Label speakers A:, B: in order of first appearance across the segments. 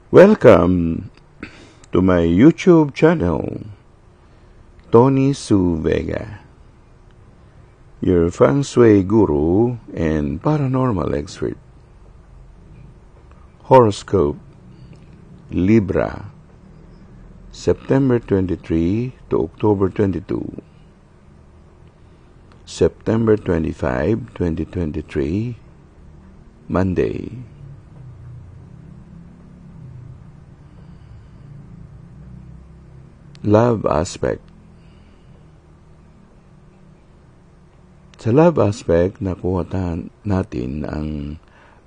A: Welcome to my YouTube channel, Tony Su Vega, your feng shui guru and paranormal expert. Horoscope, Libra, September 23 to October 22. September 25, 2023, Monday. Love aspect. Sa love aspect, nakuha natin ang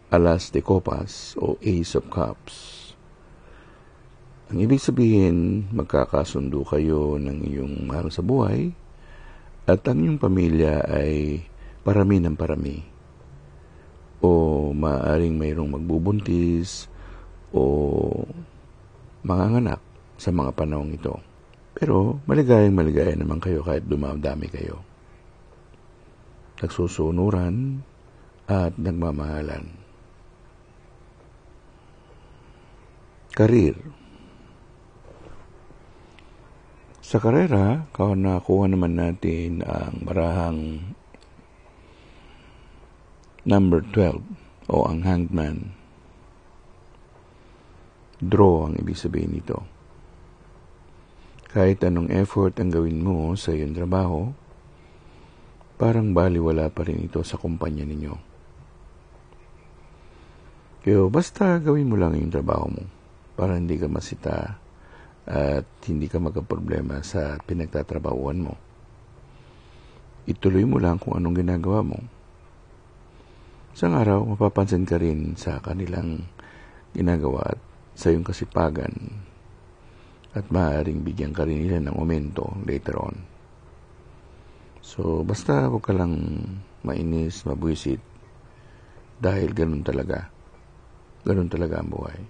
A: Alas de Copas o Ace of Cups. Ang ibig sabihin, magkakasundo kayo ng iyong mahal sa buhay at ang iyong pamilya ay parami ng parami. O maaaring mayroong magbubuntis o manganganak sa mga panahong ito. Pero maligayang maligaya naman kayo kahit dumadami kayo. Nagsusunuran at nagmamahalan. Karir. Sa karera, nakuha naman natin ang marahang number 12 o ang Hangman. Draw ang ibig sabihin nito. Kahit anong effort ang gawin mo sa iyong trabaho, parang baliwala pa rin ito sa kumpanya ninyo. Kaya basta gawin mo lang yung trabaho mo para hindi ka masita at hindi ka magkaproblema sa pinagtatrabahuan mo. Ituloy mo lang kung anong ginagawa mo. Isang araw, mapapansin ka rin sa kanilang ginagawa at sa iyong kasipagan at maaaring bigyan ka rin nila ng aumento later on. So, basta huwag ka lang mainis, mabwisit dahil ganun talaga. Ganun talaga ang buhay.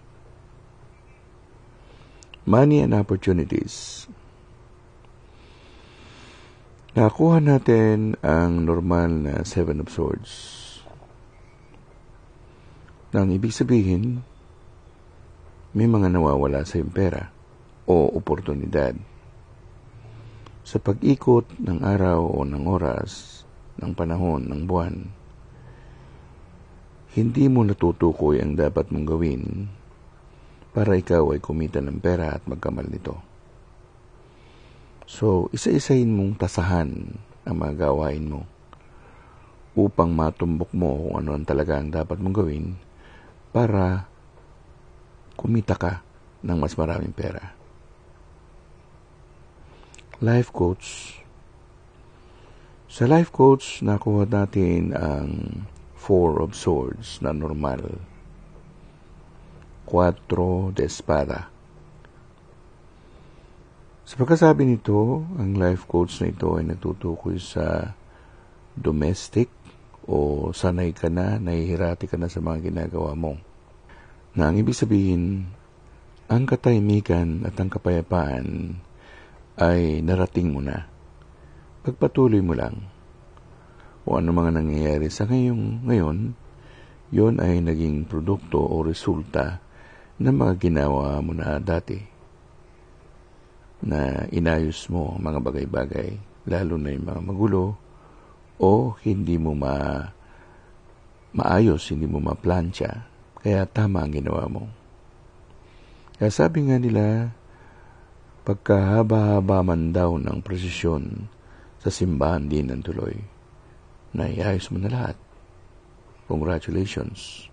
A: Money and opportunities. Nakuha natin ang normal na Seven of Swords. Nang ibig sabihin, may mga nawawala sa iyong pera o oportunidad. Sa pag-ikot ng araw o ng oras, ng panahon, ng buwan, hindi mo natutukoy ang dapat mong gawin para ikaw ay kumita ng pera at magkamal nito. So, isa-isahin mong tasahan ang mga gawain mo upang matumbok mo kung ano ang talaga ang dapat mong gawin para kumita ka ng mas maraming pera. Life coach. Sa life coach, nakuha natin ang Four of Swords na normal. Cuatro de Espada. Sa pagkasabi nito, ang life coach na ito ay nagtutukoy sa domestic o sanay ka na, nahihirati ka na sa mga ginagawa mo. Na ang ibig sabihin, ang katahimikan at ang kapayapaan ay narating mo na. Pagpatuloy mo lang. Kung ano mga nangyayari sa ngayon, yon ay naging produkto o resulta ng mga ginawa mo na dati. Na inayos mo mga bagay-bagay, lalo na yung mga magulo, o hindi mo maayos, hindi mo maplansya, kaya tama ang ginawa mo. Kaya sabi nga nila, pagkahaba-haba man daw ng presisyon sa simbahan din ang tuloy, na iayos mo na lahat. Congratulations.